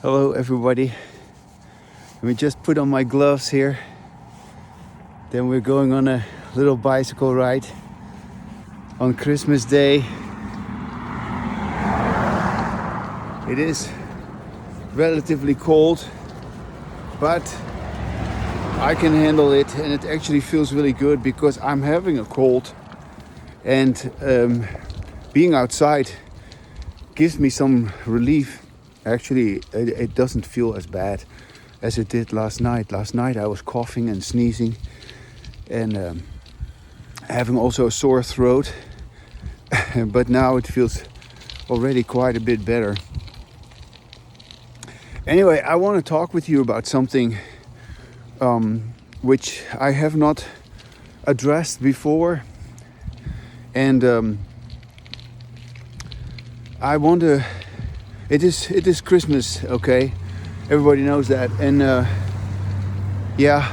Hello everybody. Let me just put on my gloves here. Then we're going on a little bicycle ride on Christmas Day. It is relatively cold, but I can handle it, and it actually feels really good because I'm having a cold, and being outside gives me some relief. Actually, it doesn't feel as bad as it did last night. Last night I was coughing and sneezing and having also a sore throat, but now it feels already quite a bit better. Anyway, I want to talk with you about something which I have not addressed before, and I want to. It is Christmas, okay? Everybody knows that, and yeah.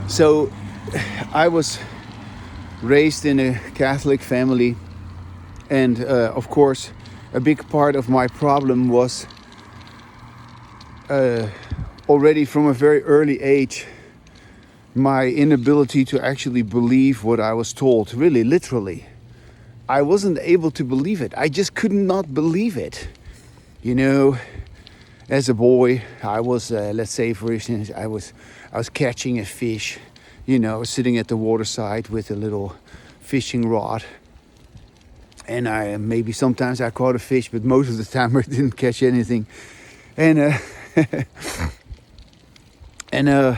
So I was raised in a Catholic family, and of course, a big part of my problem was already from a very early age my inability to actually believe what I was told. Really, literally, I wasn't able to believe it. I just could not believe it. You know, as a boy, I was, let's say, for instance, I was catching a fish, you know, sitting at the waterside with a little fishing rod. And maybe sometimes I caught a fish, but most of the time I didn't catch anything. And and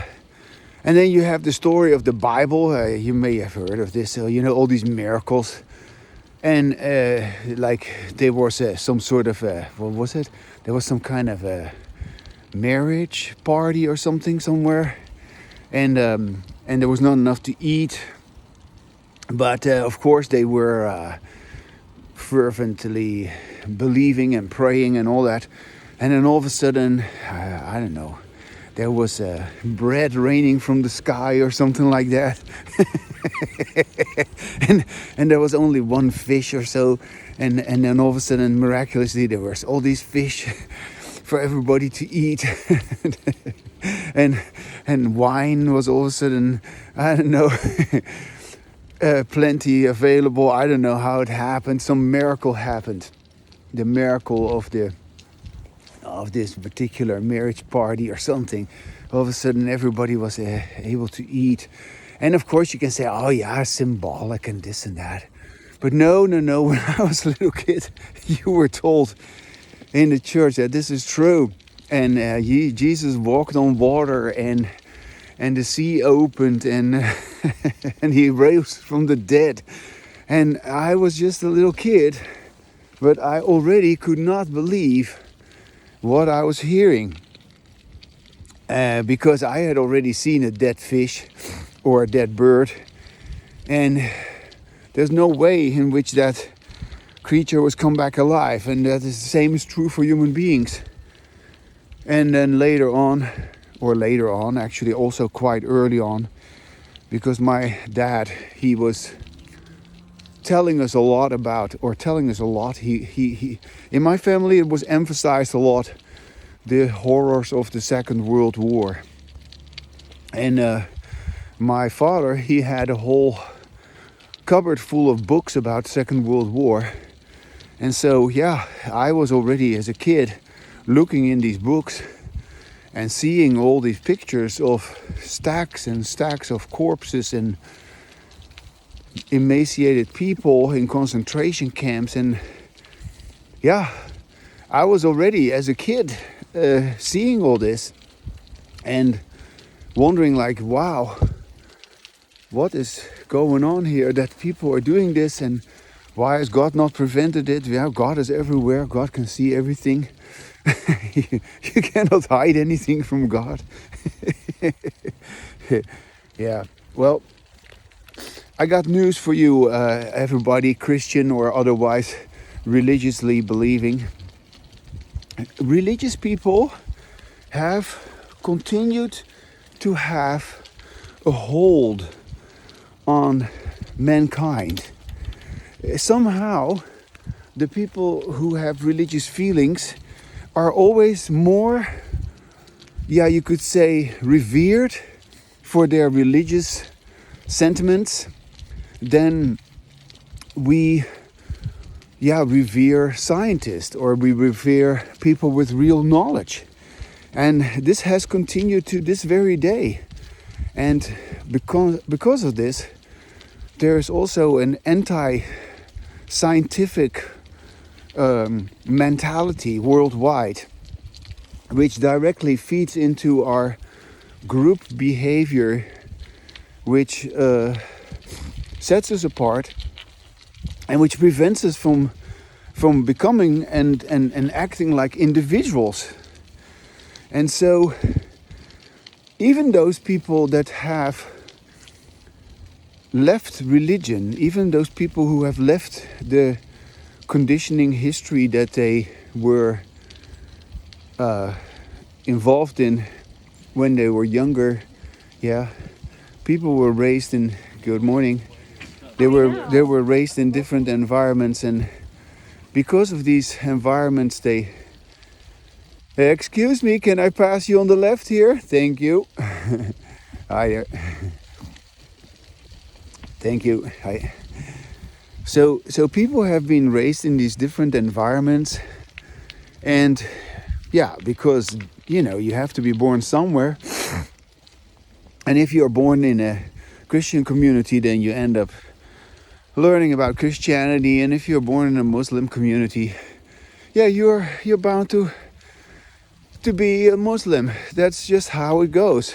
then you have the story of the Bible. You may have heard of this, you know, all these miracles. And like there was some sort of what was it? There was some kind of a marriage party or something somewhere, and there was not enough to eat. But of course they were fervently believing and praying and all that. And then all of a sudden, I don't know, there was bread raining from the sky or something like that. and there was only one fish or so, and then all of a sudden, miraculously, there was all these fish for everybody to eat. and wine was all of a sudden, I don't know, plenty available. I don't know how it happened. Some miracle happened. The miracle of this particular marriage party or something. All of a sudden everybody was able to eat. And of course you can say, oh yeah, symbolic and this and that. But no, when I was a little kid, you were told in the church that this is true. And Jesus walked on water, and the sea opened, and and he rose from the dead. And I was just a little kid, but I already could not believe what I was hearing, because I had already seen a dead fish or a dead bird, and there's no way in which that creature was come back alive. And that is the same is true for human beings. And then later on, actually also quite early on, because my dad, he was telling us a lot. He in my family it was emphasized a lot, the horrors of the Second World War. And my father, he had a whole cupboard full of books about Second World War. And so yeah, I was already as a kid looking in these books and seeing all these pictures of stacks and stacks of corpses and emaciated people in concentration camps. And yeah, I was already as a kid seeing all this and wondering like, wow, what is going on here that people are doing this, and why has God not prevented it? Yeah, God is everywhere. God can see everything. You cannot hide anything from God. Yeah, well, I got news for you, everybody, Christian or otherwise religiously believing. Religious people have continued to have a hold on mankind. Somehow, the people who have religious feelings are always more, yeah, you could say, revered for their religious sentiments than we, yeah, revere scientists or we revere people with real knowledge. And this has continued to this very day. And because of this, there is also an anti-scientific mentality worldwide, which directly feeds into our group behavior, which sets us apart and which prevents us from becoming and acting like individuals. And so even those people that have left religion, even those people who have left the conditioning history that they were involved in when they were younger, yeah, people were raised in, good morning, they were raised in different environments, and because of these environments they, excuse me, can I pass you on the left here? Thank you. Hi there. Thank you. Hi. So people have been raised in these different environments, and yeah, because you have to be born somewhere, and if you're born in a Christian community, then you end up learning about Christianity, and if you're born in a Muslim community, yeah, you're bound to be a Muslim. That's just how it goes.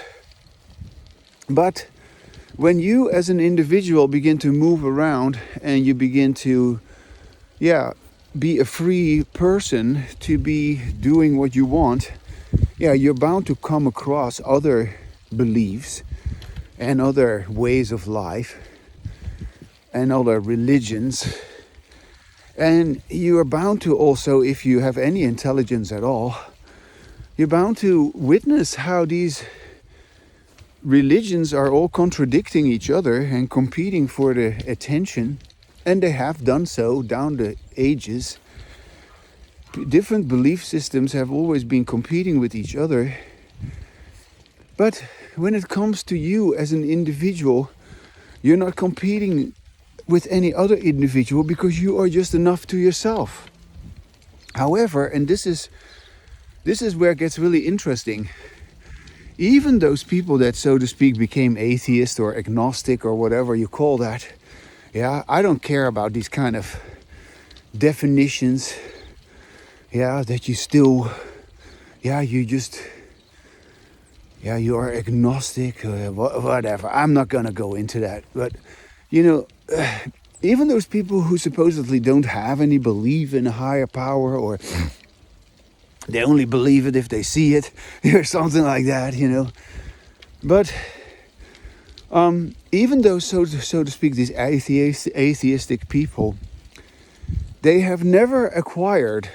But when you as an individual begin to move around and you begin to, yeah, be a free person, to be doing what you want, yeah, you're bound to come across other beliefs and other ways of life and other religions. And you are bound to also, if you have any intelligence at all, you're bound to witness how these religions are all contradicting each other and competing for the attention, and they have done so down the ages. Different belief systems have always been competing with each other. But when it comes to you as an individual, you're not competing with any other individual because you are just enough to yourself. However, and this is where it gets really interesting, even those people that, so to speak, became atheist or agnostic or whatever you call that, yeah, I don't care about these kind of definitions, yeah, that you still, yeah, you just, yeah, you are agnostic or whatever. I'm not gonna go into that, but even those people who supposedly don't have any belief in a higher power, or they only believe it if they see it, or something like that, But even though, so to speak, these atheistic people, they have never acquired,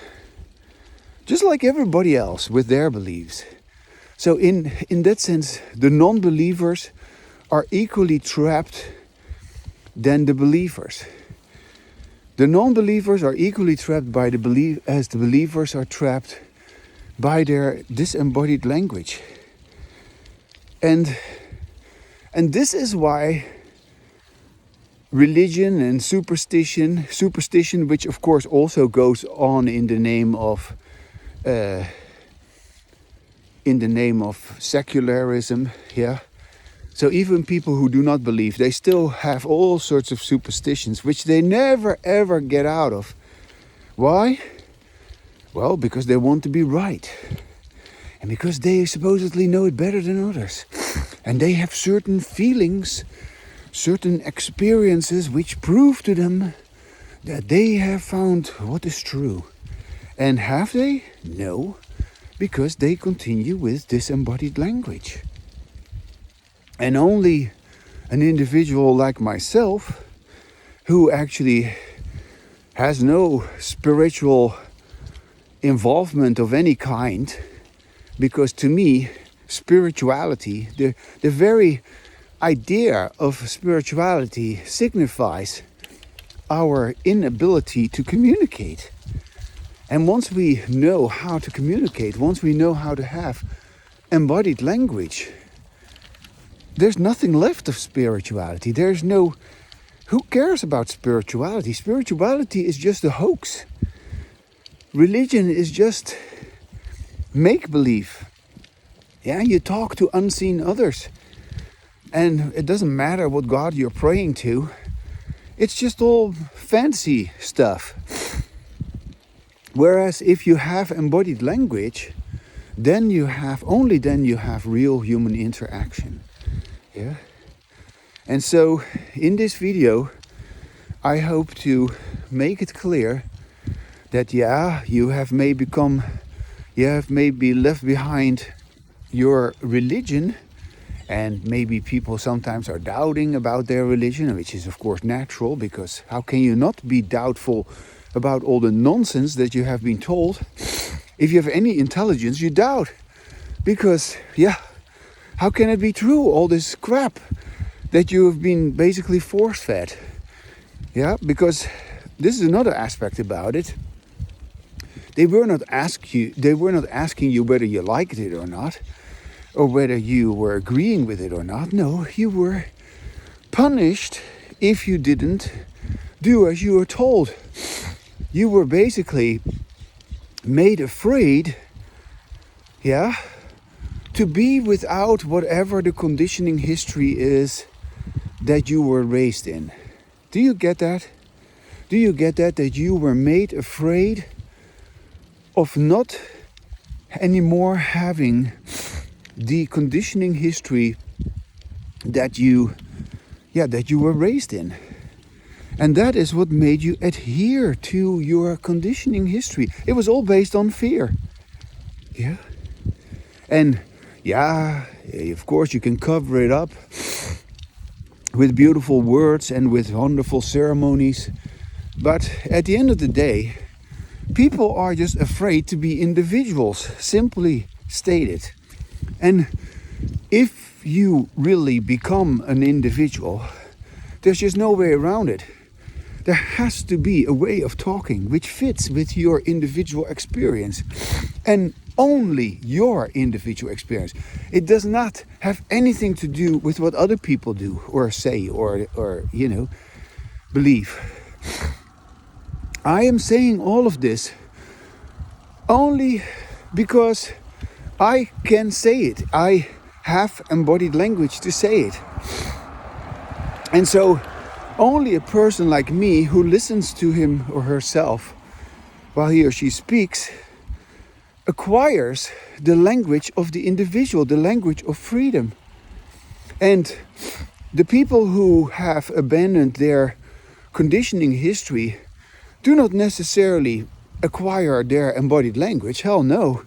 just like everybody else with their beliefs. So in that sense, the non-believers are equally trapped than the believers. The non-believers are equally trapped by as the believers are trapped by their disembodied language. And this is why religion and superstition, which of course also goes on in the name of secularism, yeah. So even people who do not believe, they still have all sorts of superstitions, which they never ever get out of. Why? Well, because they want to be right. And because they supposedly know it better than others. And they have certain feelings, certain experiences which prove to them that they have found what is true. And have they? No, because they continue with disembodied language. And only an individual like myself, who actually has no spiritual involvement of any kind, because to me, spirituality, the very idea of spirituality signifies our inability to communicate. And once we know how to communicate, once we know how to have embodied language, there's nothing left of spirituality. There's no... Who cares about spirituality? Spirituality is just a hoax. Religion is just make-believe. Yeah, you talk to unseen others. And it doesn't matter what God you're praying to. It's just all fancy stuff. Whereas if you have embodied language, then you have real human interaction. Yeah. And so in this video, I hope to make it clear that you have maybe left behind your religion, and maybe people sometimes are doubting about their religion, which is of course natural, because how can you not be doubtful about all the nonsense that you have been told? If you have any intelligence, you doubt, because how can it be true, all this crap that you have been basically force-fed? Yeah, because this is another aspect about it. They were not asking you whether you liked it or not, or whether you were agreeing with it or not. No, you were punished if you didn't do as you were told. You were basically made afraid, to be without whatever the conditioning history is that you were raised in. Do you get that? Do you get that? That you were made afraid of not anymore having the conditioning history that you were raised in. And that is what made you adhere to your conditioning history. It was all based on fear. Yeah. And of course you can cover it up with beautiful words and with wonderful ceremonies. But at the end of the day, people are just afraid to be individuals, simply stated. And if you really become an individual, there's just no way around it. There has to be a way of talking which fits with your individual experience, and only your individual experience. It does not have anything to do with what other people do or say or believe. I am saying all of this only because I can say it. I have embodied language to say it. And so only a person like me who listens to him or herself while he or she speaks acquires the language of the individual, the language of freedom. And the people who have abandoned their conditioning history do not necessarily acquire their embodied language. Hell no.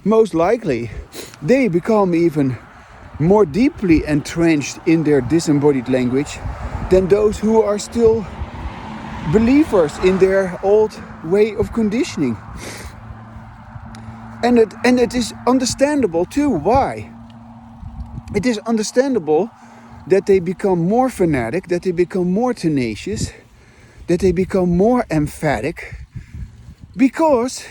Most likely, they become even more deeply entrenched in their disembodied language than those who are still believers in their old way of conditioning. And it is understandable too. Why? It is understandable that they become more fanatic, that they become more tenacious, that they become more emphatic, because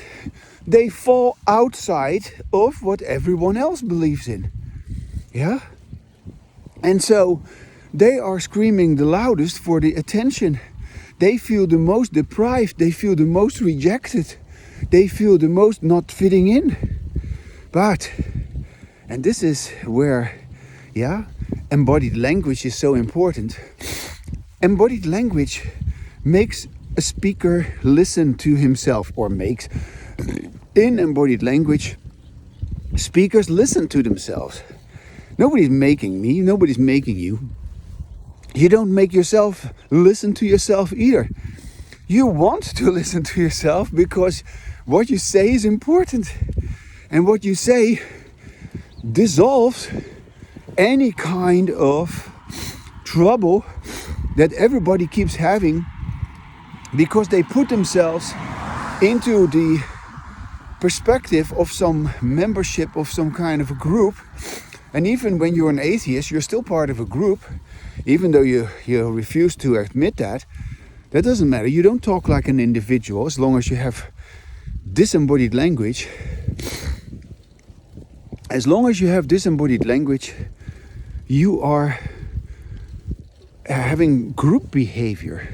they fall outside of what everyone else believes in. Yeah? And so they are screaming the loudest for the attention. They feel the most deprived, they feel the most rejected, they feel the most not fitting in. But, and this is where, embodied language is so important. Embodied language makes a speaker listen to himself, or makes, in embodied language, speakers listen to themselves. Nobody's making me, nobody's making you. You don't make yourself listen to yourself either. You want to listen to yourself because what you say is important. And what you say dissolves any kind of trouble that everybody keeps having, because they put themselves into the perspective of some membership of some kind of a group. And even when you're an atheist, you're still part of a group, even though you refuse to admit that. That doesn't matter. You don't talk like an individual as long as you have disembodied language. As long as you have disembodied language, you are having group behavior.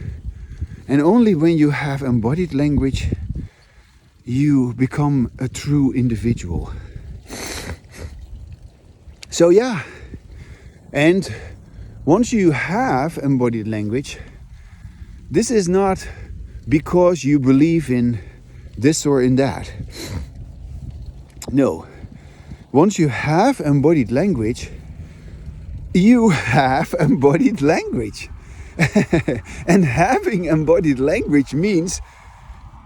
And only when you have embodied language, you become a true individual. So yeah, and once you have embodied language, this is not because you believe in this or in that. No. Once you have embodied language, you have embodied language. And having embodied language means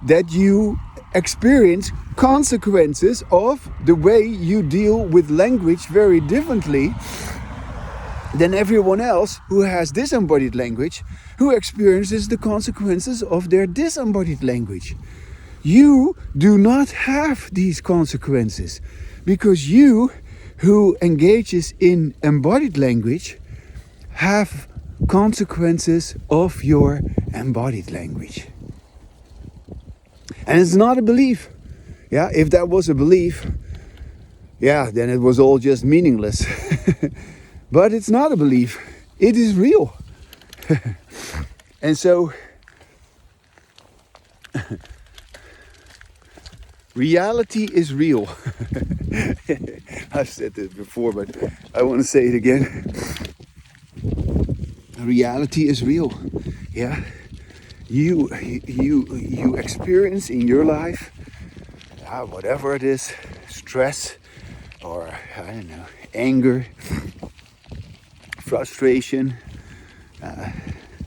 that you experience consequences of the way you deal with language very differently than everyone else who has disembodied language, who experiences the consequences of their disembodied language. You do not have these consequences because you, who engages in embodied language, have consequences of your embodied language. And it's not a belief. Yeah, if that was a belief, yeah, then it was all just meaningless. But it's not a belief. It is real. And so reality is real. I've said this before, but I want to say it again. Reality is real. Yeah. You experience in your life, whatever it is, stress or, I don't know, anger, frustration,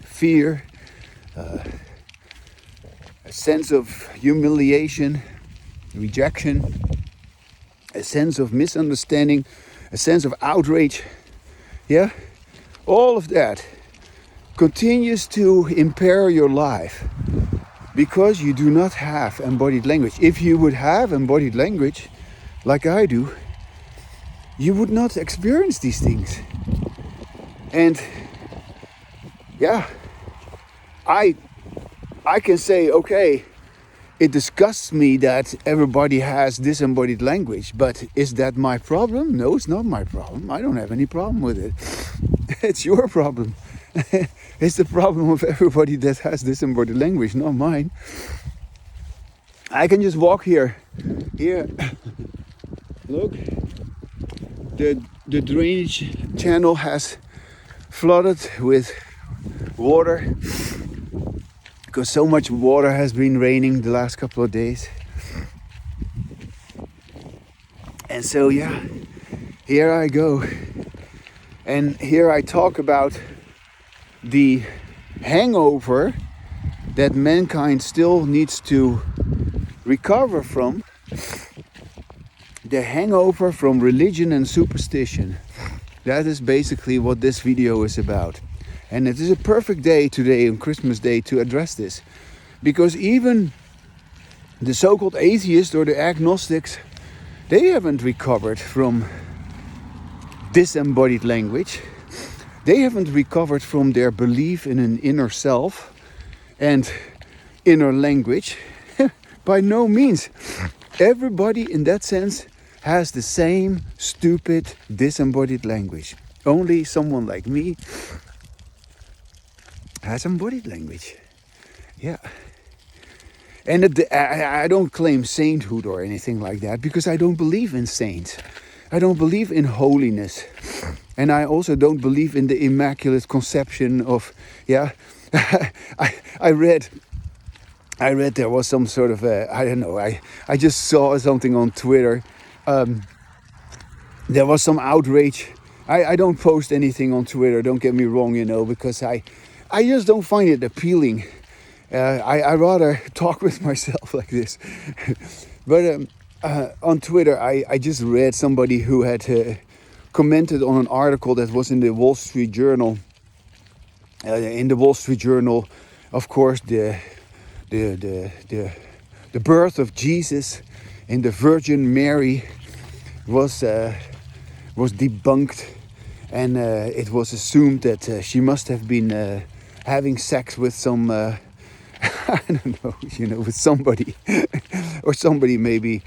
fear, a sense of humiliation, rejection, a sense of misunderstanding, a sense of outrage. Yeah, all of that continues to impair your life because you do not have embodied language. If you would have embodied language, like I do, you would not experience these things. And yeah, I can say, okay, it disgusts me that everybody has disembodied language, but is that my problem? No, it's not my problem. I don't have any problem with it. It's your problem. It's the problem of everybody that has disembodied language, not mine. I can just walk here. Here, look, the drainage channel has flooded with water because so much water has been raining the last couple of days. And so yeah, here I go. And here I talk about the hangover that mankind still needs to recover from. The hangover from religion and superstition. That is basically what this video is about. And it is a perfect day today, on Christmas Day, to address this. Because even the so-called atheists or the agnostics, they haven't recovered from disembodied language. They haven't recovered from their belief in an inner self and inner language. By no means. Everybody in that sense has the same stupid disembodied language. Only someone like me has embodied language. Yeah. And I don't claim sainthood or anything like that because I don't believe in saints. I don't believe in holiness. And I also don't believe in the Immaculate Conception of, yeah. I read there was some sort of, I don't know, I just saw something on Twitter. There was some outrage. I don't post anything on Twitter, don't get me wrong, because I just don't find it appealing. I rather talk with myself like this. But on Twitter, I just read somebody who had commented on an article that was in the Wall Street Journal. In the Wall Street Journal, of course, the birth of Jesus in the Virgin Mary was debunked, and it was assumed that she must have been having sex with some I don't know, with somebody, or somebody maybe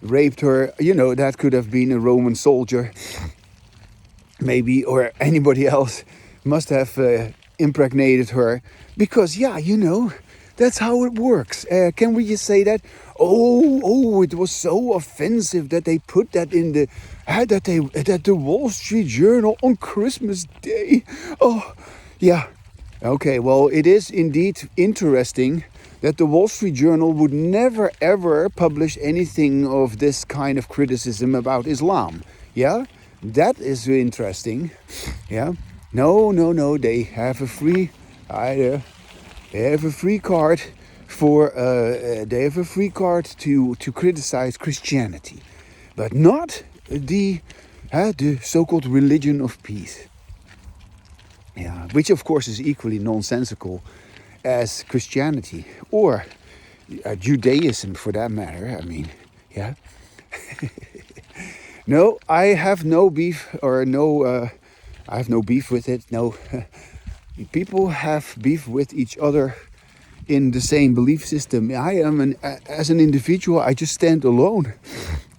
raped her. That could have been a Roman soldier, maybe, or anybody else must have impregnated her. Because, that's how it works. Can we just say that? Oh, it was so offensive that they put that in that the Wall Street Journal on Christmas Day. Oh, yeah. Okay, well, it is indeed interesting that the Wall Street Journal would never ever publish anything of this kind of criticism about Islam. Yeah, that is interesting. Yeah, no, they have a free, they have a free card to criticize Christianity, but not the so-called religion of peace. Yeah, which of course is equally nonsensical as Christianity or Judaism, for that matter. I mean, yeah. No, I have no beef I have no beef with it. No, people have beef with each other in the same belief system. As an individual, I just stand alone,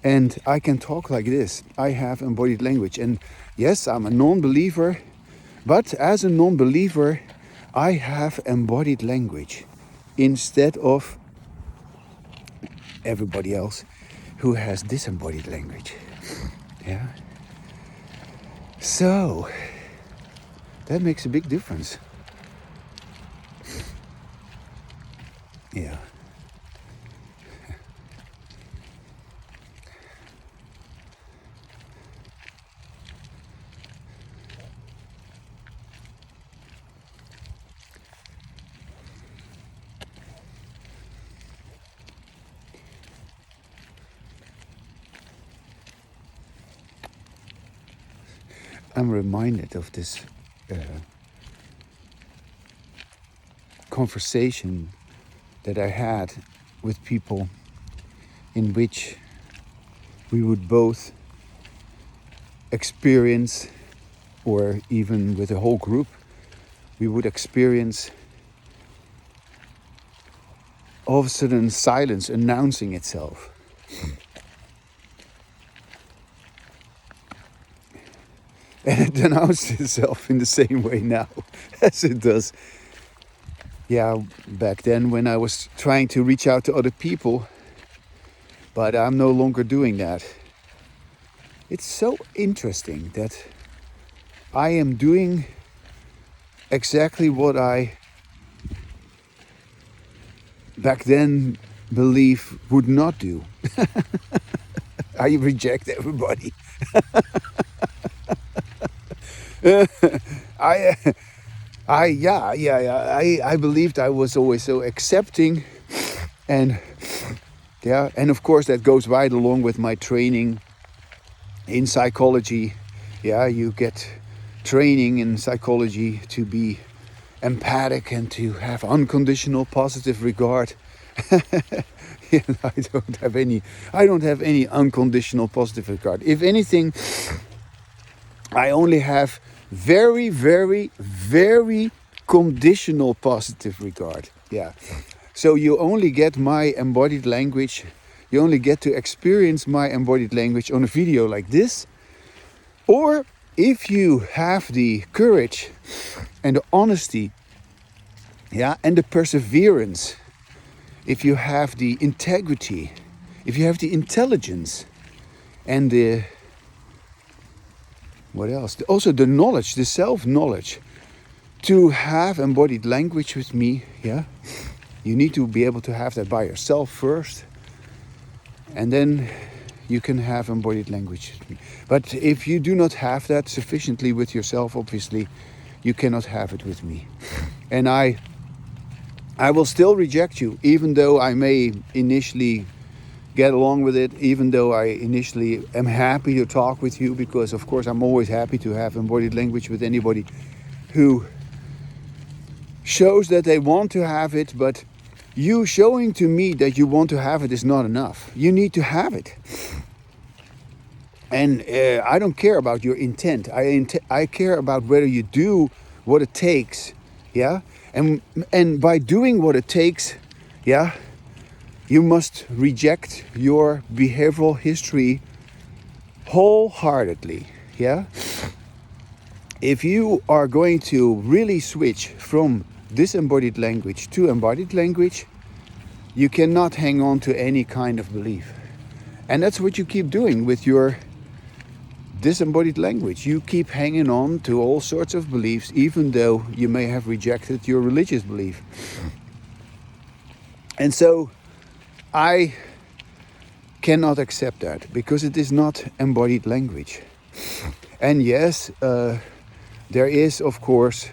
and I can talk like this. I have embodied language, and yes, I'm a non-believer. But as a non-believer, I have embodied language instead of everybody else who has disembodied language. Yeah. So that makes a big difference. Yeah. I'm reminded of this conversation that I had with people in which we would both experience, or even with a whole group, we would experience all of a sudden silence announcing itself. And it announced itself in the same way now as it does. Yeah, back then when I was trying to reach out to other people, but I'm no longer doing that. It's so interesting that I am doing exactly what I back then believe would not do. I reject everybody. I believed I was always so accepting, and of course that goes right along with my training in psychology. Yeah, you get training in psychology to be empathic and to have unconditional positive regard. I don't have any unconditional positive regard. If anything, I only have very, very, very conditional positive regard. Yeah. So you only get my embodied language. You only get to experience my embodied language on a video like this. Or if you have the courage and the honesty, and the perseverance, if you have the integrity, if you have the intelligence and the what else? Also the knowledge, the self-knowledge to have embodied language with me, you need to be able to have that by yourself first, and then you can have embodied language with me. But if you do not have that sufficiently with yourself, obviously, you cannot have it with me. And I will still reject you, even though I may initially get along with it, even though I initially am happy to talk with you, because of course I'm always happy to have embodied language with anybody who shows that they want to have it. But you showing to me that you want to have it is not enough. You need to have it. And I don't care about your intent. I care about whether you do what it takes, And by doing what it takes, yeah, you must reject your behavioral history wholeheartedly, yeah. If you are going to really switch from disembodied language to embodied language, you cannot hang on to any kind of belief. And that's what you keep doing with your disembodied language. You keep hanging on to all sorts of beliefs, even though you may have rejected your religious belief. And so I cannot accept that, because it is not embodied language. And yes, there is, of course,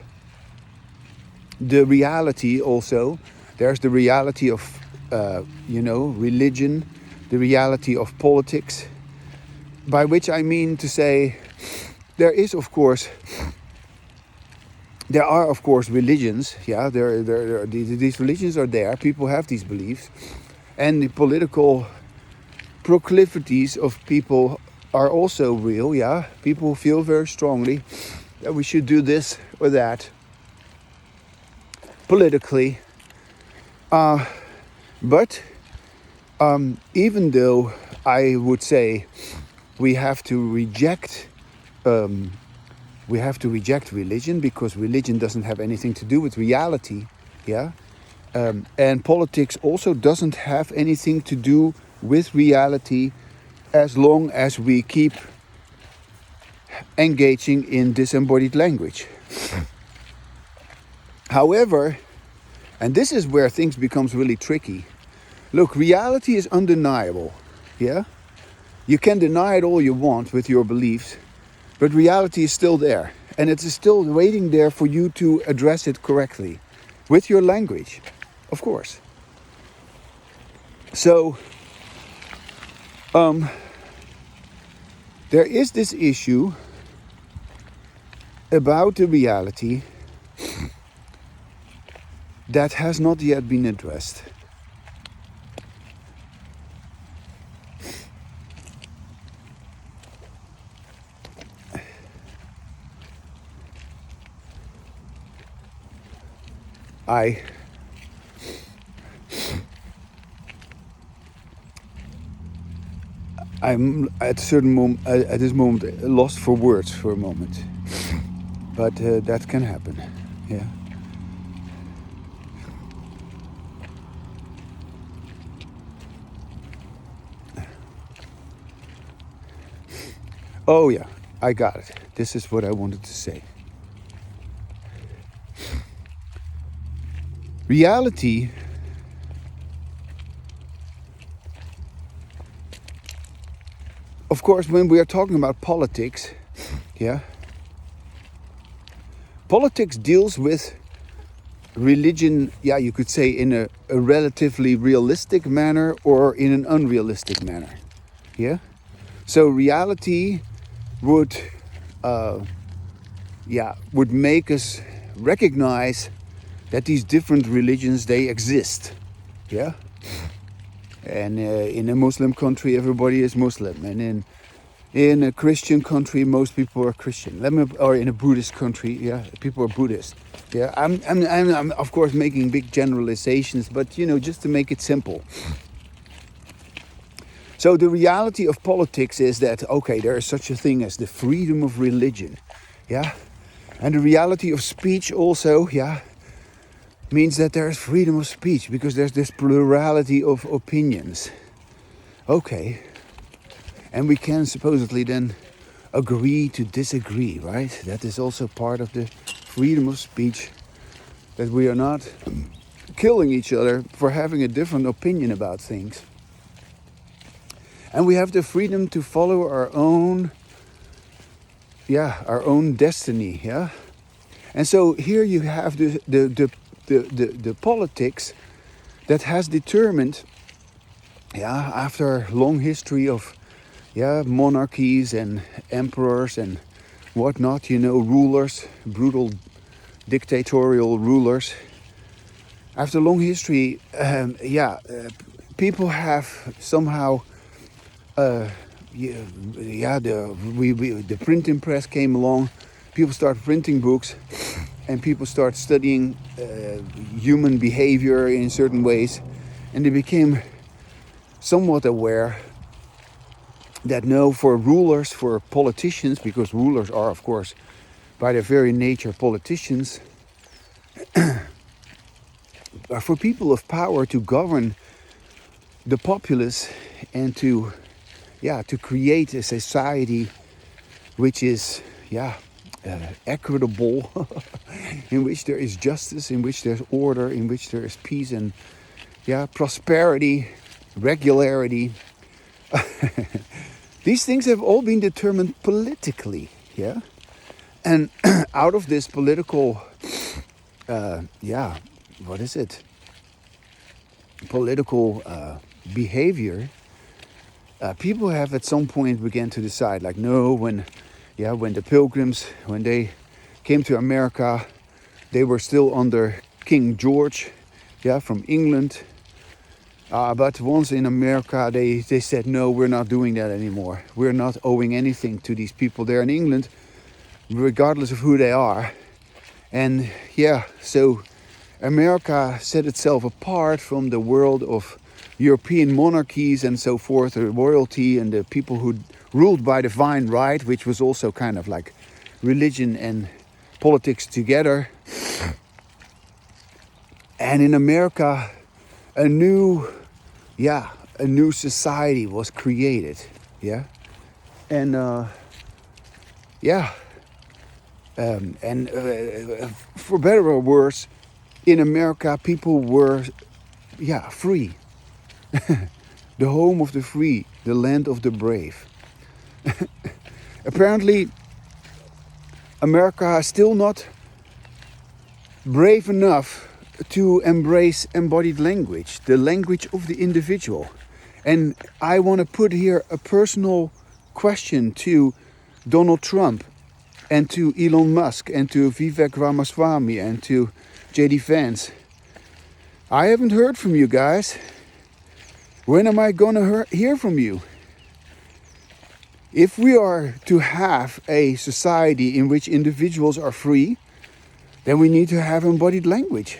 the reality also. There's the reality of, religion, the reality of politics, by which I mean to say there are of course religions, yeah, these religions are there, people have these beliefs, and the political proclivities of people are also real, yeah. People feel very strongly that we should do this or that politically. But even though I would say we have to reject religion, because religion doesn't have anything to do with reality, yeah. And politics also doesn't have anything to do with reality, as long as we keep engaging in disembodied language. However, and this is where things becomes really tricky. Look, reality is undeniable, yeah? You can deny it all you want with your beliefs, but reality is still there. And it is still waiting there for you to address it correctly with your language, of course. So, there is this issue about the reality that has not yet been addressed. I'm at this moment lost for words for a moment, but that can happen, yeah. Oh yeah, I got it. This is what I wanted to say. Reality of course, when we are talking about politics, yeah, politics deals with religion, yeah, you could say in a relatively realistic manner or in an unrealistic manner, yeah. So reality would make us recognize that these different religions, they exist, yeah. And in a Muslim country, everybody is Muslim, and in a Christian country, most people are Christian. Or in a Buddhist country, yeah, people are Buddhist. Yeah, I'm of course making big generalizations, but just to make it simple. So the reality of politics is that, okay, there is such a thing as the freedom of religion, yeah, and the reality of speech also, yeah, means that there is freedom of speech because there's this plurality of opinions. Okay. And we can supposedly then agree to disagree, right? That is also part of the freedom of speech, that we are not killing each other for having a different opinion about things. And we have the freedom to follow our own destiny, yeah? And so here you have the politics that has determined, yeah, after long history of monarchies and emperors and whatnot, rulers, brutal dictatorial rulers. After long history, people have somehow, the printing press came along. People started printing books, and people start studying human behavior in certain ways, and they became somewhat aware that no, for rulers, for politicians, because rulers are, of course, by their very nature, politicians, for people of power to govern the populace and to create a society which is equitable, in which there is justice, in which there's order, in which there is peace and prosperity, regularity. These things have all been determined politically, and out of this political, political behavior, people have at some point began to decide, like, no, when the Pilgrims, when they came to America, they were still under King George, from England. But once in America, they said, no, we're not doing that anymore. We're not owing anything to these people there in England, regardless of who they are. And so America set itself apart from the world of European monarchies and so forth, the royalty and the people who ruled by divine right, which was also kind of like religion and politics together. And in America, a new society was created, and for better or worse, in America, people were free. The home of the free, the land of the brave. Apparently, America is still not brave enough to embrace embodied language, the language of the individual. And I want to put here a personal question to Donald Trump and to Elon Musk and to Vivek Ramaswamy and to J.D. Vance. I haven't heard from you guys. When am I going to hear from you? If we are to have a society in which individuals are free, then we need to have embodied language.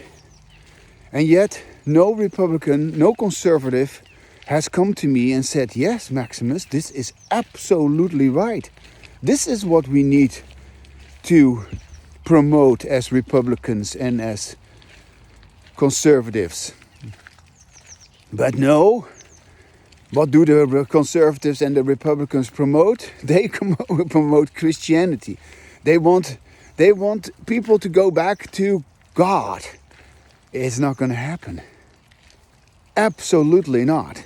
And yet, no Republican, no conservative has come to me and said, yes, Maximus, this is absolutely right. This is what we need to promote as Republicans and as conservatives. But no, what do the conservatives and the Republicans promote? They promote Christianity. They want people to go back to God. It's not going to happen. Absolutely not.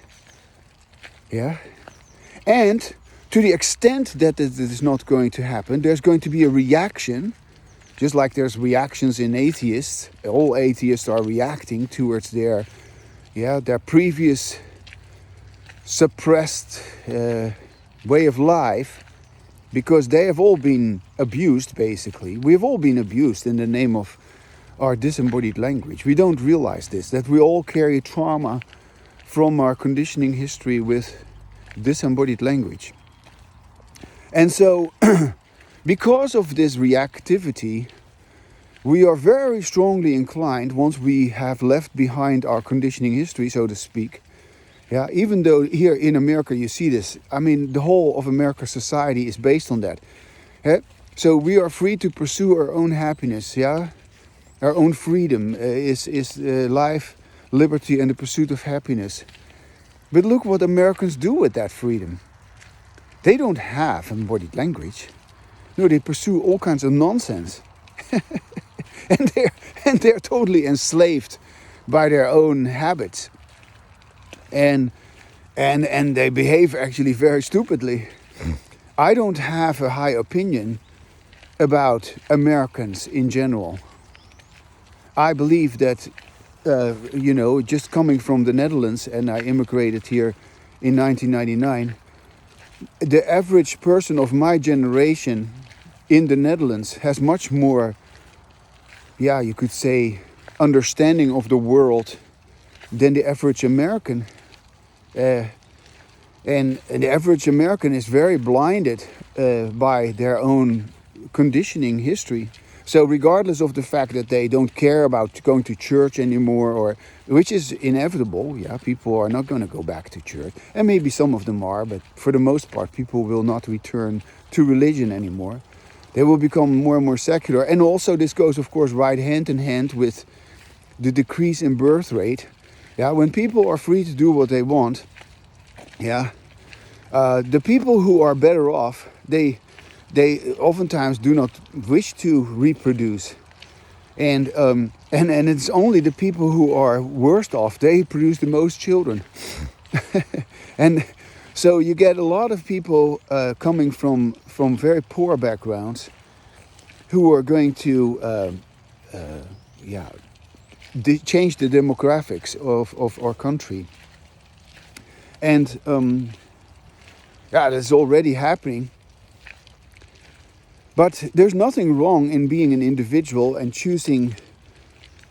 And to the extent that it is not going to happen, there's going to be a reaction, just like there's reactions in atheists. All atheists are reacting towards their previous suppressed way of life, because they have all been abused, basically. We've all been abused in the name of our disembodied language. We don't realize this, that we all carry trauma from our conditioning history with disembodied language. And so, because of this reactivity, we are very strongly inclined, once we have left behind our conditioning history, so to speak, even though here in America you see this, I mean, the whole of America's society is based on that. So we are free to pursue our own happiness, our own freedom is life, liberty, and the pursuit of happiness. But look what Americans do with that freedom. They don't have embodied language. No, they pursue all kinds of nonsense. and they're totally enslaved by their own habits. And they behave actually very stupidly. I don't have a high opinion about Americans in general. I believe that, just coming from the Netherlands, and I immigrated here in 1999, the average person of my generation in the Netherlands has much more, you could say, understanding of the world than the average American. And the average American is very blinded by their own conditioning history. So regardless of the fact that they don't care about going to church anymore, or which is inevitable, yeah, people are not going to go back to church, and maybe some of them are, but for the most part, people will not return to religion anymore. They will become more and more secular, and also this goes, of course, right hand in hand with the decrease in birth rate. Yeah, when people are free to do what they want, yeah, the people who are better off, they oftentimes do not wish to reproduce, and it's only the people who are worst off, they produce the most children. And so you get a lot of people coming from very poor backgrounds who are going to change the demographics of our country. And that's already happening. But there's nothing wrong in being an individual and choosing,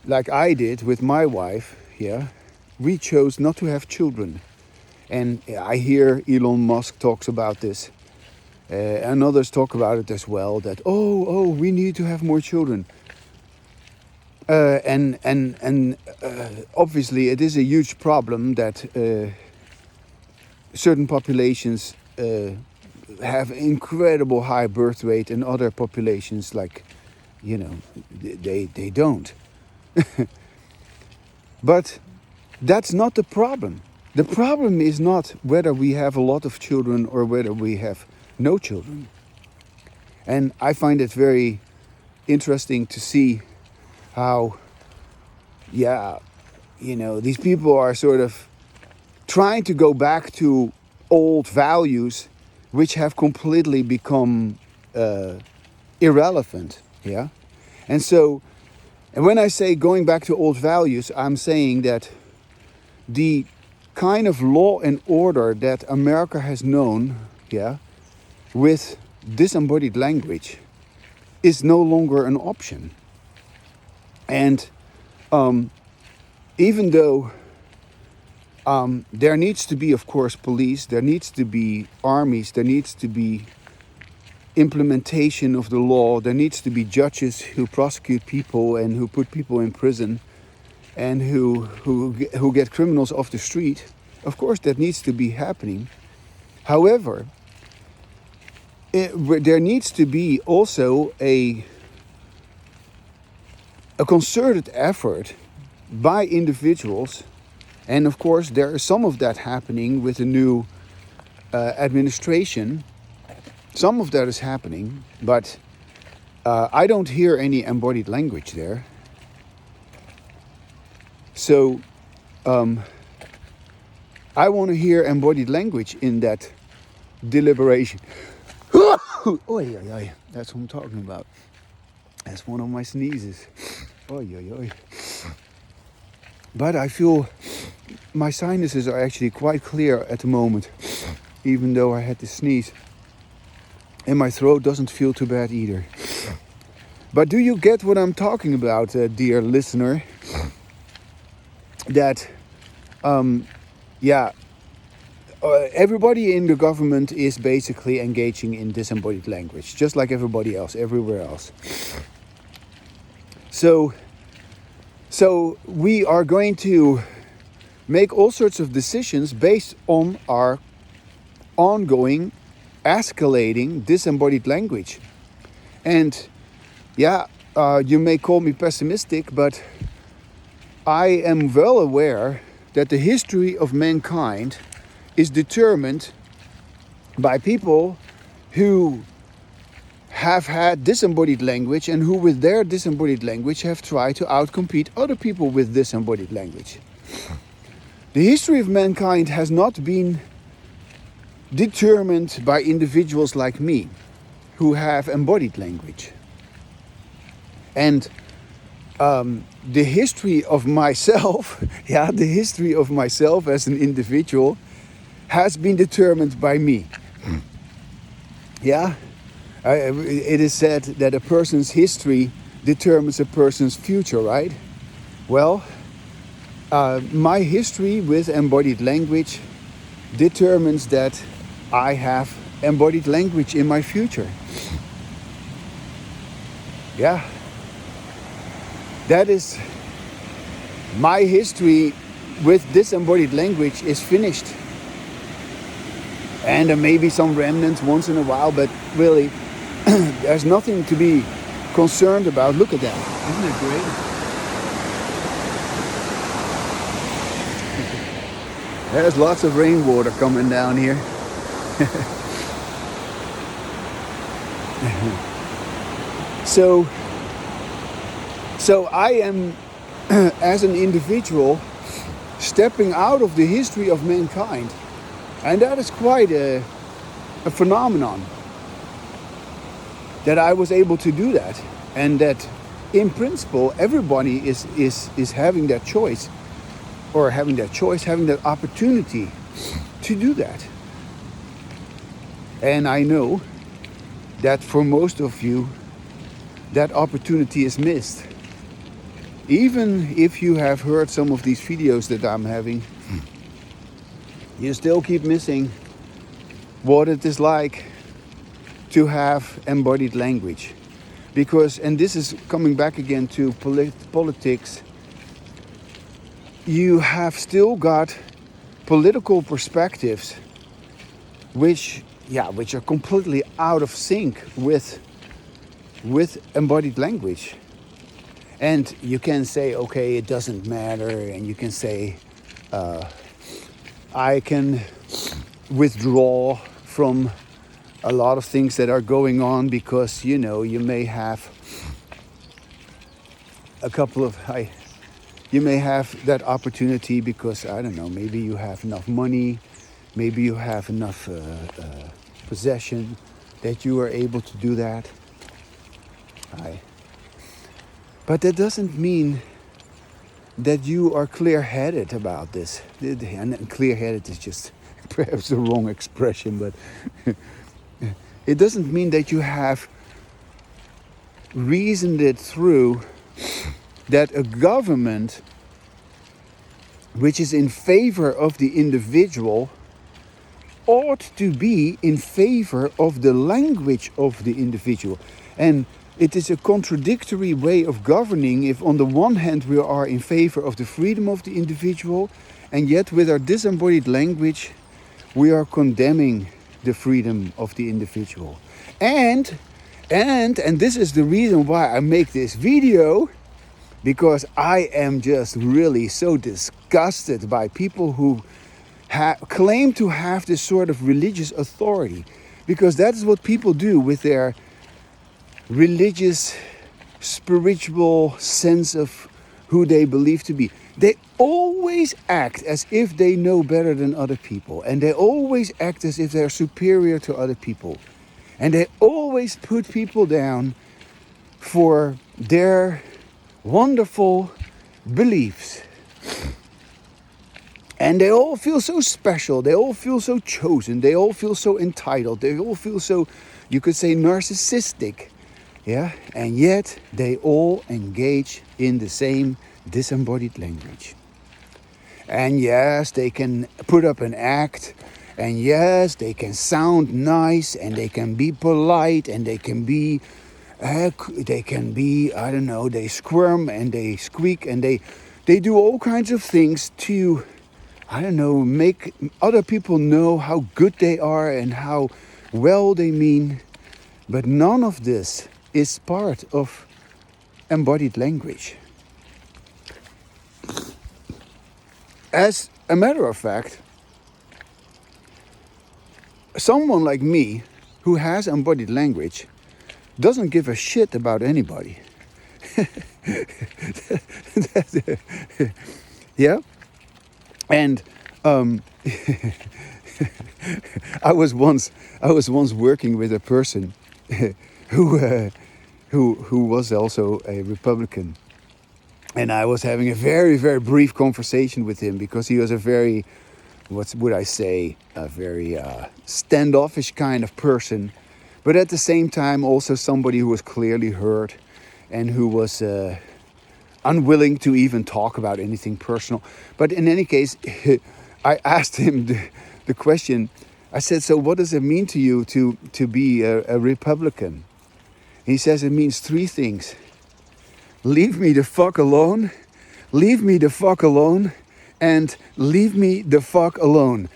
like I did with my wife. Yeah, we chose not to have children, and I hear Elon Musk talks about this, and others talk about it as well. That we need to have more children, and obviously it is a huge problem that certain populations have incredible high birth rate, and other populations, like, they don't. But that's not the problem. The problem is not whether we have a lot of children or whether we have no children. And I find it very interesting to see how, these people are sort of trying to go back to old values which have completely become irrelevant. Yeah. And when I say going back to old values, I'm saying that the kind of law and order that America has known, with disembodied language, is no longer an option. And even though there needs to be, of course, police, there needs to be armies, there needs to be implementation of the law, there needs to be judges who prosecute people and who put people in prison, and who get criminals off the street. Of course, that needs to be happening. However, there needs to be also a concerted effort by individuals. And of course, there is some of that happening with the new administration. Some of that is happening, but I don't hear any embodied language there. So I want to hear embodied language in that deliberation. Oy, oy, oy. That's what I'm talking about. That's one of my sneezes. Oy, oy, oy. But I feel my sinuses are actually quite clear at the moment, even though I had to sneeze. And my throat doesn't feel too bad either. But do you get what I'm talking about, dear listener? That, everybody in the government is basically engaging in disembodied language, just like everybody else, everywhere else. So we are going to make all sorts of decisions based on our ongoing, escalating disembodied language. And you may call me pessimistic, but I am well aware that the history of mankind is determined by people who have had disembodied language and who with their disembodied language have tried to outcompete other people with disembodied language. The history of mankind has not been determined by individuals like me who have embodied language. And the history of myself, the history of myself as an individual has been determined by me. It is said that a person's history determines a person's future, right? Well, my history with embodied language determines that I have embodied language in my future. that is my history with disembodied language is finished. And there may be some remnants once in a while, but really, there's nothing to be concerned about. Look at that. Isn't it great? There's lots of rainwater coming down here. So I am, as an individual, stepping out of the history of mankind. And that is quite a phenomenon, that I was able to do that. And that, in principle, everybody is having that choice. Or having that opportunity to do that. And I know that for most of you, that opportunity is missed. Even if you have heard some of these videos that I'm having, you still keep missing what it is like to have embodied language. Because, and this is coming back again to politics, you have still got political perspectives which are completely out of sync with embodied language. And you can say, okay, it doesn't matter, and you can say, I can withdraw from a lot of things that are going on because, you may have you may have that opportunity because, I don't know, maybe you have enough money, maybe you have enough possession that you are able to do that. But that doesn't mean that you are clear-headed about this. And clear-headed is just perhaps the wrong expression, but it doesn't mean that you have reasoned it through that a government which is in favor of the individual ought to be in favor of the language of the individual. And it is a contradictory way of governing if on the one hand we are in favor of the freedom of the individual, and yet with our disembodied language we are condemning the freedom of the individual. And this is the reason why I make this video, because I am just really so disgusted by people who claim to have this sort of religious authority, because that is what people do with their religious, spiritual sense of who they believe to be. They always act as if they know better than other people, and they always act as if they're superior to other people, and they always put people down for their wonderful beliefs. And they all feel so special, they all feel so chosen, they all feel so entitled, they all feel so, you could say, narcissistic. Yeah, and yet they all engage in the same disembodied language. And yes, they can put up an act, and yes, they can sound nice, and they can be polite, and they can be, I don't know, they squirm and they squeak, and they do all kinds of things to, I don't know, make other people know how good they are and how well they mean. But none of this is part of embodied language. As a matter of fact, someone like me who has embodied language doesn't give a shit about anybody. Yeah? And I was once working with a person who was also a Republican, and I was having a very, very brief conversation with him because he was a very, what would I say, a very standoffish kind of person, but at the same time also somebody who was clearly hurt and who was unwilling to even talk about anything personal. But in any case, I asked him the question. I said, so what does it mean to you to be a Republican? He says it means three things. leave me the fuck alone, leave me the fuck alone, and leave me the fuck alone.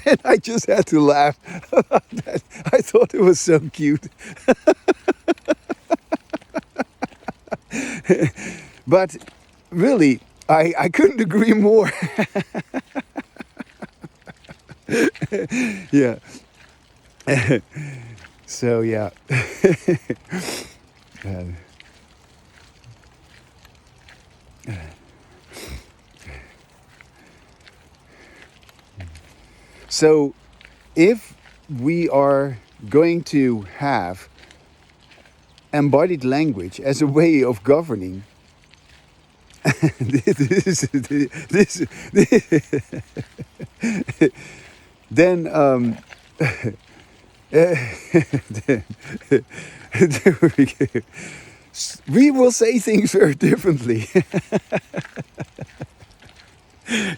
And I just had to laugh about that. I thought it was so cute. But really, I couldn't agree more. Yeah. So, yeah. Uh, So, if we are going to have embodied language as a way of governing, then we will say things very differently.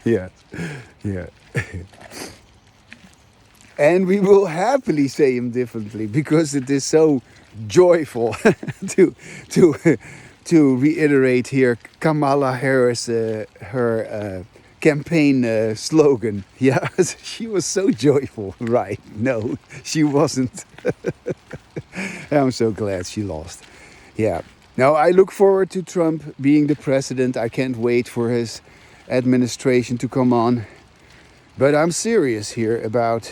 Yeah, yeah. And we will happily say them differently because it is so joyful to to to reiterate here Kamala Harris her campaign slogan. Yeah, she was so joyful, right? No, she wasn't. I'm so glad she lost. Yeah. Now I look forward to Trump being the president. I can't wait for his administration to come on. But I'm serious here about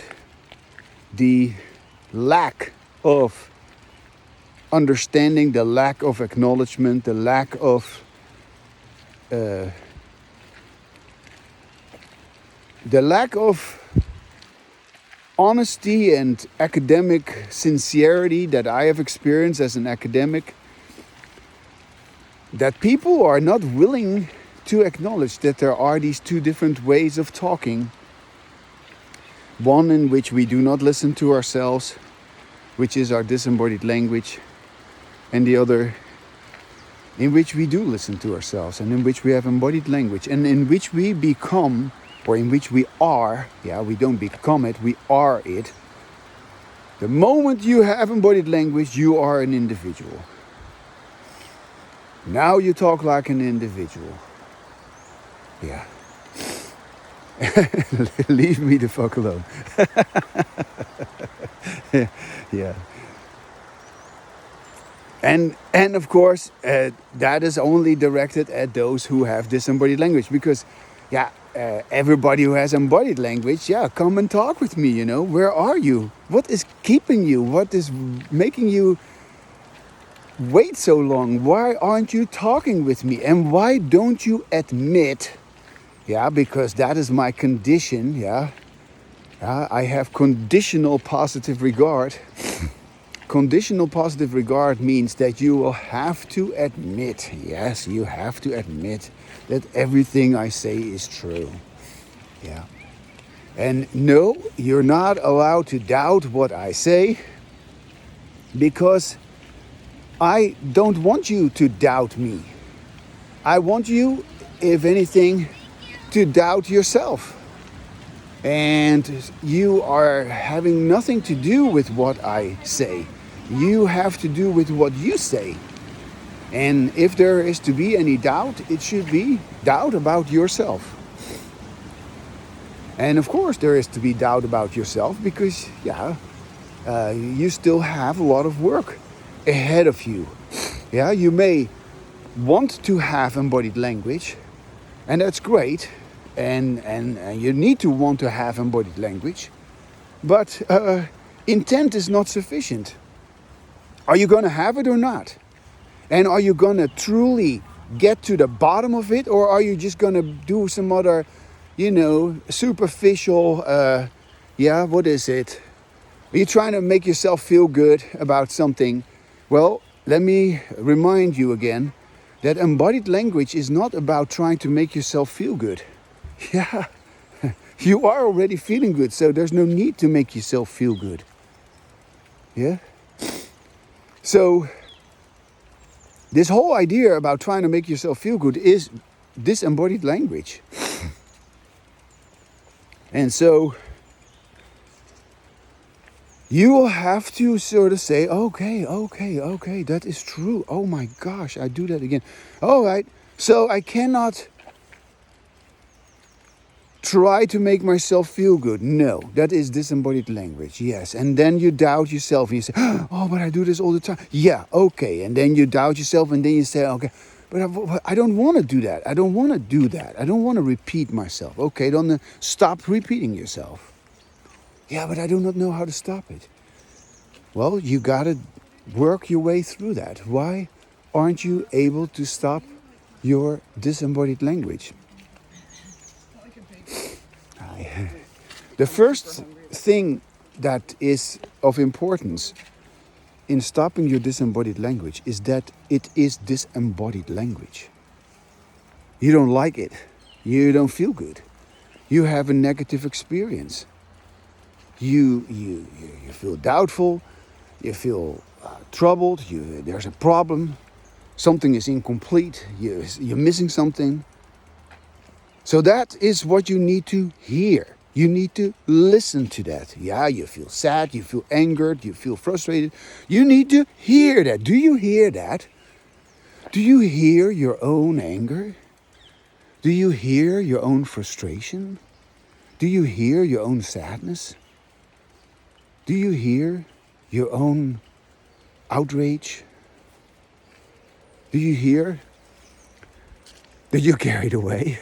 the lack of understanding, the lack of acknowledgement, the lack of honesty and academic sincerity that I have experienced as an academic, that people are not willing to acknowledge that there are these two different ways of talking. One in which we do not listen to ourselves, which is our disembodied language, and the other in which we do listen to ourselves and in which we have embodied language and in which we become, or in which we are, we don't become it, we are it. The moment you have embodied language, you are an individual. Now you talk like an individual. Yeah. Leave me the fuck alone. Yeah. And of course, that is only directed at those who have disembodied language, because, everybody who has embodied language, come and talk with me. Where are you? What is keeping you? What is making you wait so long? Why aren't you talking with me? And why don't you admit? Because that is my condition. I have conditional positive regard. Conditional positive regard means that you will have to admit, yes, you have to admit that everything I say is true. Yeah. And no, you're not allowed to doubt what I say, because I don't want you to doubt me. I want you, if anything, to doubt yourself. And you are having nothing to do with what I say. You have to do with what you say. And if there is to be any doubt, it should be doubt about yourself. And of course there is to be doubt about yourself because, you still have a lot of work ahead of you. You may want to have embodied language, and that's great. And you need to want to have embodied language, but intent is not sufficient. Are you going to have it or not? And are you going to truly get to the bottom of it, or are you just going to do some other, superficial, what is it? Are you trying to make yourself feel good about something? Well, let me remind you again that embodied language is not about trying to make yourself feel good. Yeah, you are already feeling good, so there's no need to make yourself feel good. Yeah? So, this whole idea about trying to make yourself feel good is disembodied language. And so, You will have to sort of say, okay, that is true. Oh my gosh, I do that again. All right, so I cannot try to make myself feel good. No, that is disembodied language. Yes, and then you doubt yourself and you say, oh, but I do this all the time. Yeah, okay, and then you doubt yourself and then you say, okay, but I don't want to do that. I don't want to do that. I don't want to repeat myself. Okay, then stop repeating yourself. Yeah, but I do not know how to stop it. Well, you gotta work your way through that. Why aren't you able to stop your disembodied language? The first thing that is of importance in stopping your disembodied language is that it is disembodied language. You don't like it. You don't feel good. You have a negative experience. You feel doubtful. You feel troubled. There's a problem. Something is incomplete. You're missing something. So that is what you need to hear. You need to listen to that. Yeah, you feel sad, you feel angered, you feel frustrated. You need to hear that. Do you hear that? Do you hear your own anger? Do you hear your own frustration? Do you hear your own sadness? Do you hear your own outrage? Do you hear that you're carried away?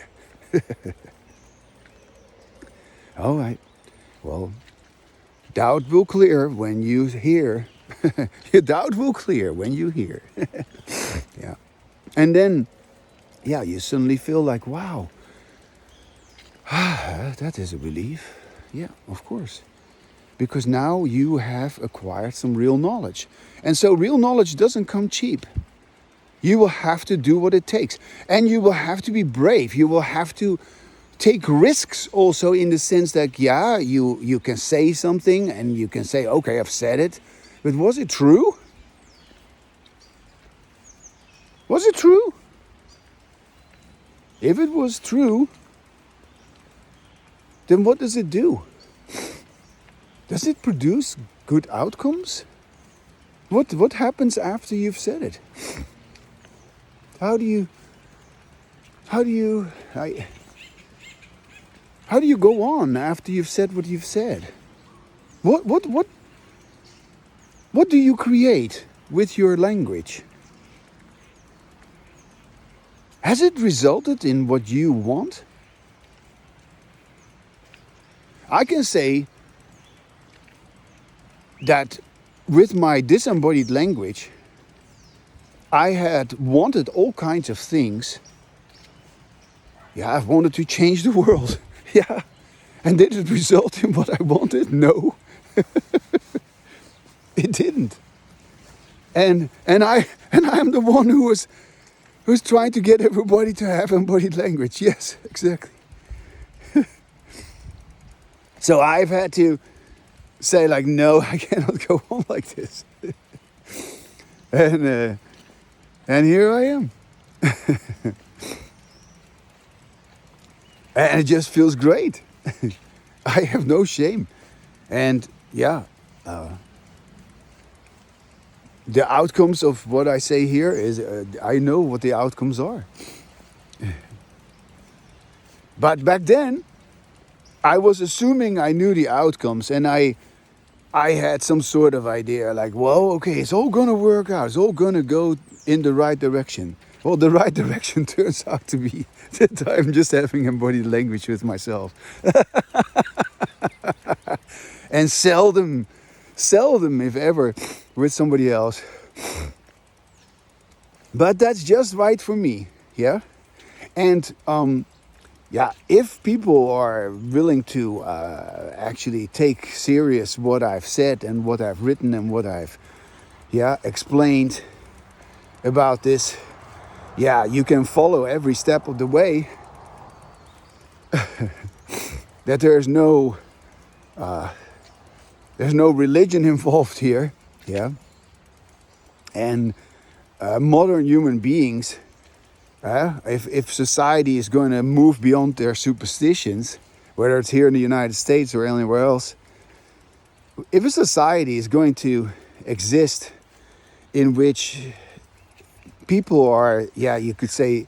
All right. Well, doubt will clear when you hear. Your doubt will clear when you hear. Yeah. And then, yeah, you suddenly feel like, wow, that is a relief. Yeah, of course. Because now you have acquired some real knowledge. And so real knowledge doesn't come cheap. You will have to do what it takes. And you will have to be brave. You will have to take risks also in the sense that, yeah, you can say something and you can say, okay, I've said it. But was it true? Was it true? If it was true, then what does it do? Does it produce good outcomes? What happens after you've said it? How do you go on after you've said what you've said? What do you create with your language? Has it resulted in what you want? I can say that with my disembodied language, I had wanted all kinds of things. Yeah, I've wanted to change the world. Yeah. And did it result in what I wanted? No. It didn't. And I'm the one who's trying to get everybody to have embodied language. Yes, exactly. So I've had to say like, no, I cannot go on like this. And here I am. And it just feels great. I have no shame. And yeah, the outcomes of what I say here is, I know what the outcomes are. But back then, I was assuming I knew the outcomes, and I had some sort of idea like, well, okay, it's all gonna work out. It's all gonna go in the right direction. Well, the right direction turns out to be that I'm just having embodied language with myself. And seldom, if ever, with somebody else. But that's just right for me, yeah? And yeah, if people are willing to actually take serious what I've said and what I've written and what I've explained about this, yeah, you can follow every step of the way. That there's no religion involved here, yeah. And modern human beings, if society is going to move beyond their superstitions, whether it's here in the United States or anywhere else, if a society is going to exist in which people are, yeah, you could say,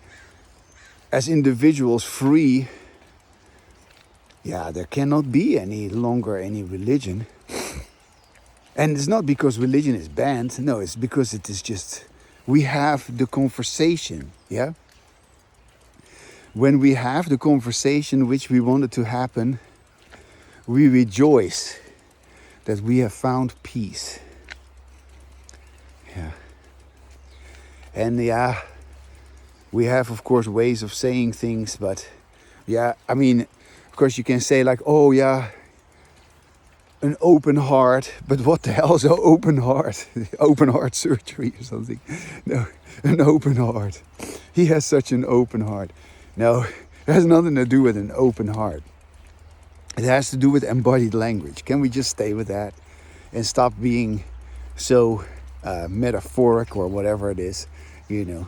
as individuals free, yeah, there cannot be any longer any religion. And it's not because religion is banned. No, it's because it is just, we have the conversation, yeah? When we have the conversation which we wanted to happen, we rejoice that we have found peace. Yeah. And yeah, we have, of course, ways of saying things, but yeah, I mean, of course, you can say like, oh yeah, an open heart, but what the hell is an open heart? Open heart surgery or something? No, an open heart. He has such an open heart. No, it has nothing to do with an open heart. It has to do with embodied language. Can we just stay with that and stop being so metaphoric or whatever it is, you know?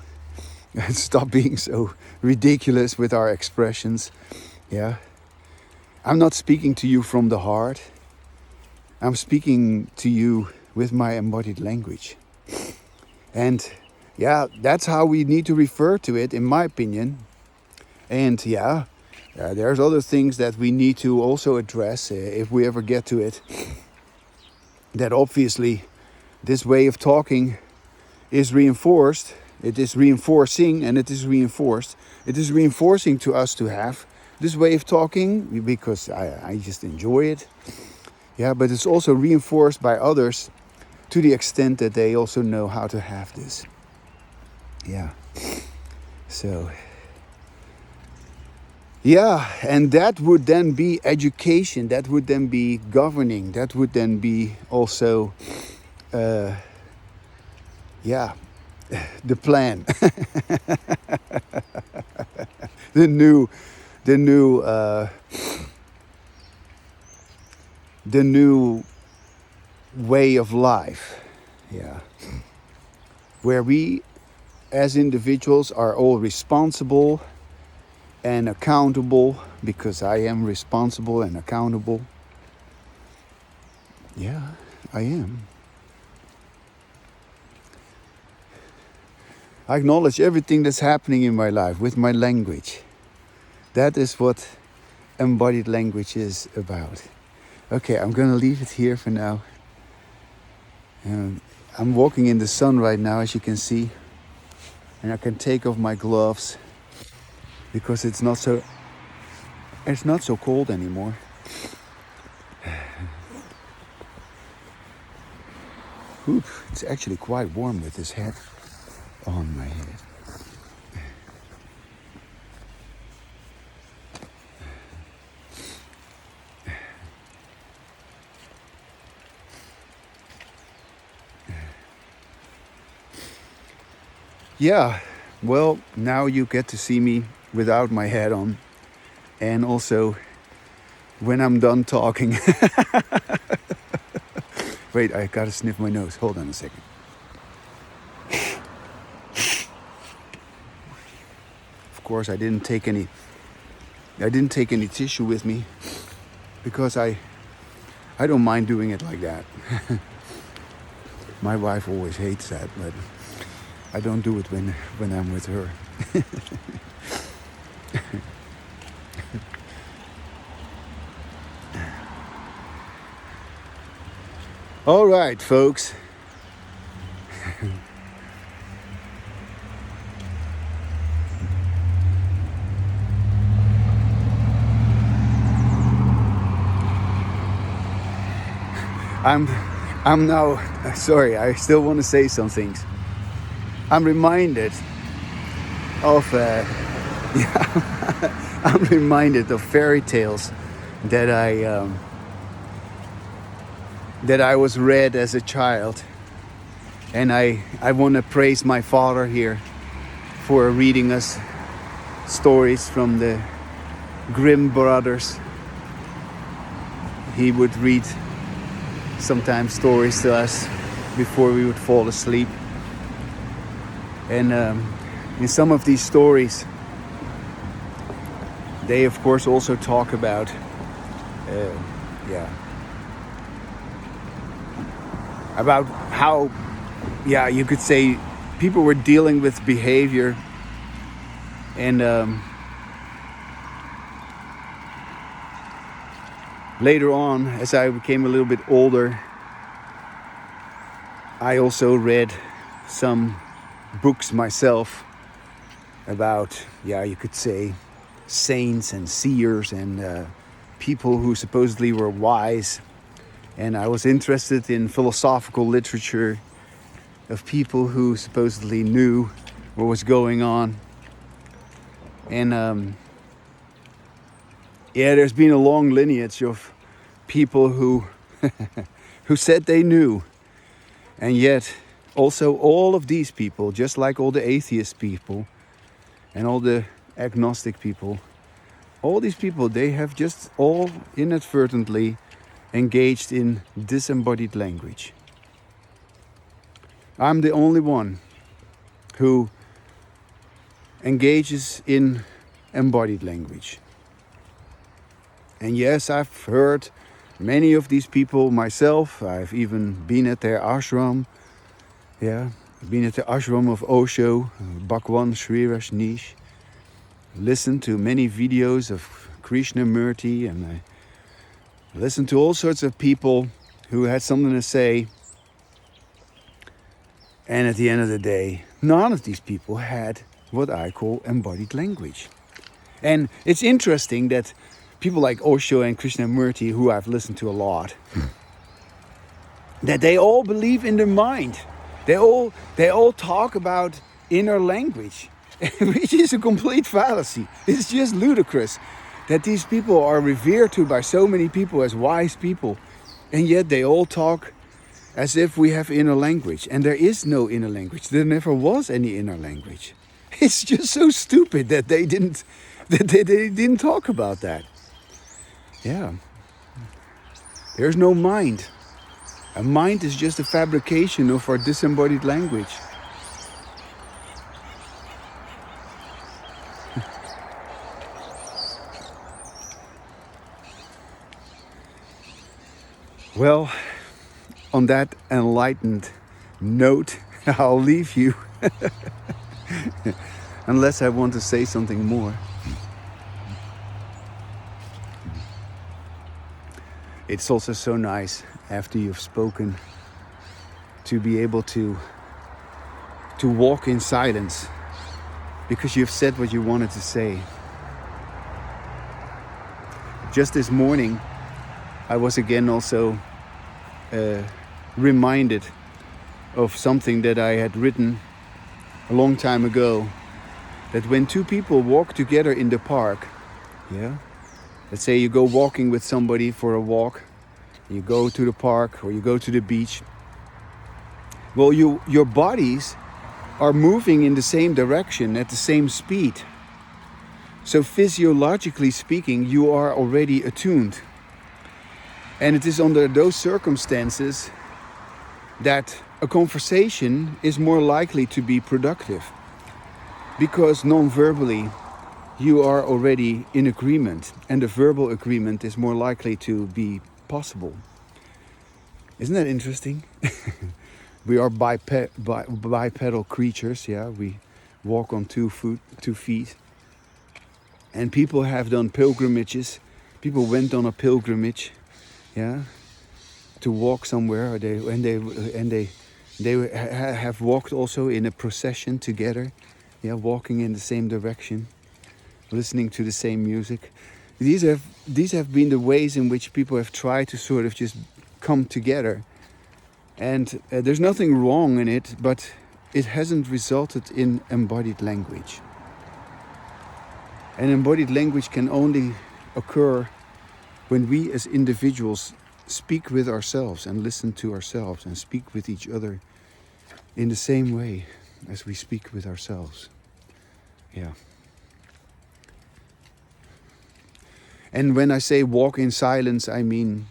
And stop being so ridiculous with our expressions, yeah? I'm not speaking to you from the heart. I'm speaking to you with my embodied language. And yeah, that's how we need to refer to it, in my opinion. And yeah, there's other things that we need to also address if we ever get to it. That obviously this way of talking is reinforced. It is reinforcing and it is reinforced. It is reinforcing to us to have this way of talking because I just enjoy it. Yeah, but it's also reinforced by others to the extent that they also know how to have this. Yeah. So, yeah, and that would then be education. That would then be governing. That would then be also, yeah, the plan. the new way of life, yeah, where we as individuals are all responsible and accountable, because I am responsible and accountable. Yeah, I am. I acknowledge everything that's happening in my life with my language. That is what embodied language is about. Okay, I'm gonna leave it here for now. I'm walking in the sun right now, as you can see, and I can take off my gloves because it's not so cold anymore. Oop, it's actually quite warm with this hat on my head. Yeah, well, now you get to see me without my hat on, and also when I'm done talking. Wait, I gotta sniff my nose. Hold on a second. Of course, I didn't take any tissue with me because I don't mind doing it like that. My wife always hates that, but I don't do it when I'm with her. All right, folks. I'm now, sorry, I still want to say some things. I'm reminded of, I'm reminded of fairy tales that I was read as a child, and I want to praise my father here for reading us stories from the Grimm brothers. He would read sometimes stories to us before we would fall asleep. And in some of these stories, they of course also talk about, about how, yeah, you could say people were dealing with behavior. And later on, as I became a little bit older, I also read some books myself about, yeah, you could say, saints and seers and people who supposedly were wise. And I was interested in philosophical literature of people who supposedly knew what was going on. And yeah, there's been a long lineage of people who who said they knew. And yet also all of these people, just like all the atheist people and all the agnostic people, all these people, they have just all inadvertently engaged in disembodied language. I'm the only one who engages in embodied language. And yes, I've heard many of these people myself. I've even been at their ashram. Yeah, I've been at the ashram of Osho, Bhagwan Sri Rajneesh. Listened to many videos of Krishnamurti, and I listened to all sorts of people who had something to say. And at the end of the day, none of these people had what I call embodied language. And it's interesting that people like Osho and Krishnamurti, who I've listened to a lot, that they all believe in their mind. They all talk about inner language, which is a complete fallacy. It's just ludicrous that these people are revered to by so many people as wise people, and yet they all talk as if we have inner language. And there is no inner language. There never was any inner language. It's just so stupid that they didn't talk about that. Yeah. There's no mind. A mind is just a fabrication of our disembodied language. Well, on that enlightened note, I'll leave you. Unless I want to say something more. It's also so nice after you've spoken to be able to walk in silence because you've said what you wanted to say. Just this morning, I was again also reminded of something that I had written a long time ago, that when two people walk together in the park, yeah, let's say you go walking with somebody for a walk, you go to the park or you go to the beach, well, your bodies are moving in the same direction at the same speed. So physiologically speaking, you are already attuned. And it is under those circumstances that a conversation is more likely to be productive, because non-verbally you are already in agreement, and the verbal agreement is more likely to be possible. Isn't that interesting? We are bipedal creatures, yeah. We walk on 2 feet. And people have done pilgrimages. People went on a pilgrimage, yeah, to walk somewhere. Or they have walked also in a procession together, yeah, walking in the same direction, listening to the same music. These have been the ways in which people have tried to sort of just come together. And there's nothing wrong in it, but it hasn't resulted in embodied language. And embodied language can only occur when we as individuals speak with ourselves and listen to ourselves and speak with each other in the same way as we speak with ourselves. Yeah. And when I say walk in silence, I mean,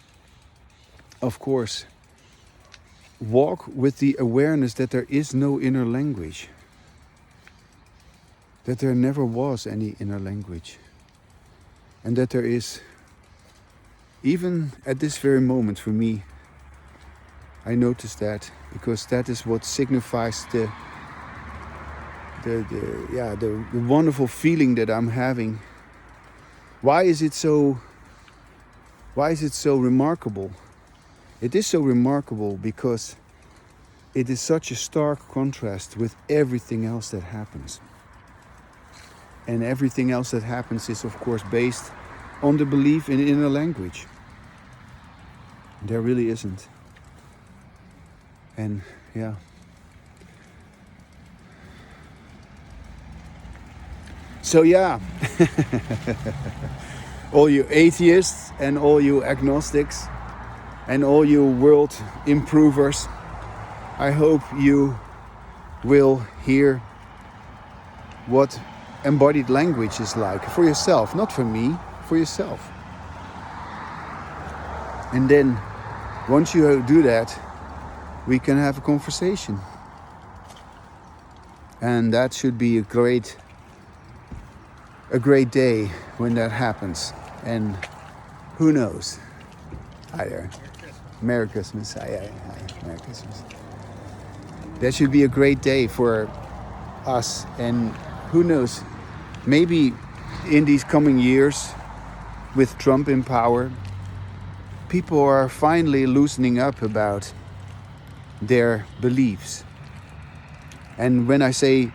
of course, walk with the awareness that there is no inner language. That there never was any inner language. And that there is, even at this very moment for me, I noticed that because that is what signifies the wonderful feeling that I'm having. Why is it so remarkable? It is so remarkable because it is such a stark contrast with everything else that happens. And everything else that happens is, of course, based on the belief in inner language. There really isn't. And yeah. So yeah, all you atheists and all you agnostics and all you world improvers, I hope you will hear what embodied language is like for yourself, not for me, for yourself. And then once you do that, we can have a conversation. And that should be a great day when that happens. And who knows? Hi there. Merry Christmas. Hi. Merry Christmas. That should be a great day for us. And who knows? Maybe in these coming years, with Trump in power, people are finally loosening up about their beliefs. And when I say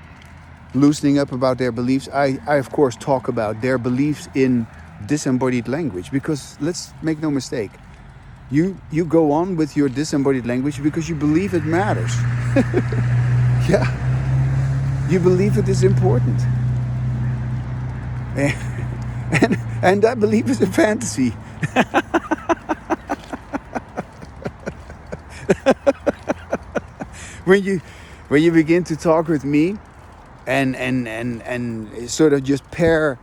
loosening up about their beliefs, I of course talk about their beliefs in disembodied language, because let's make no mistake, you go on with your disembodied language because you believe it matters. Yeah, you believe it is important, and that belief is a fantasy. When you begin to talk with me and sort of just pair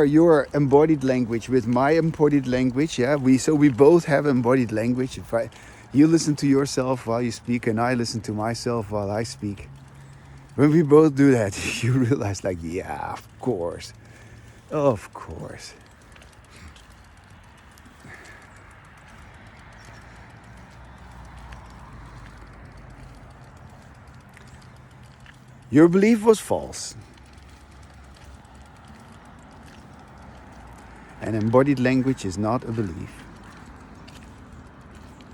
your embodied language with my embodied language, yeah, we both have embodied language. If you listen to yourself while you speak and I listen to myself while I speak, when we both do that, you realize, like, yeah, of course. Your belief was false. And embodied language is not a belief.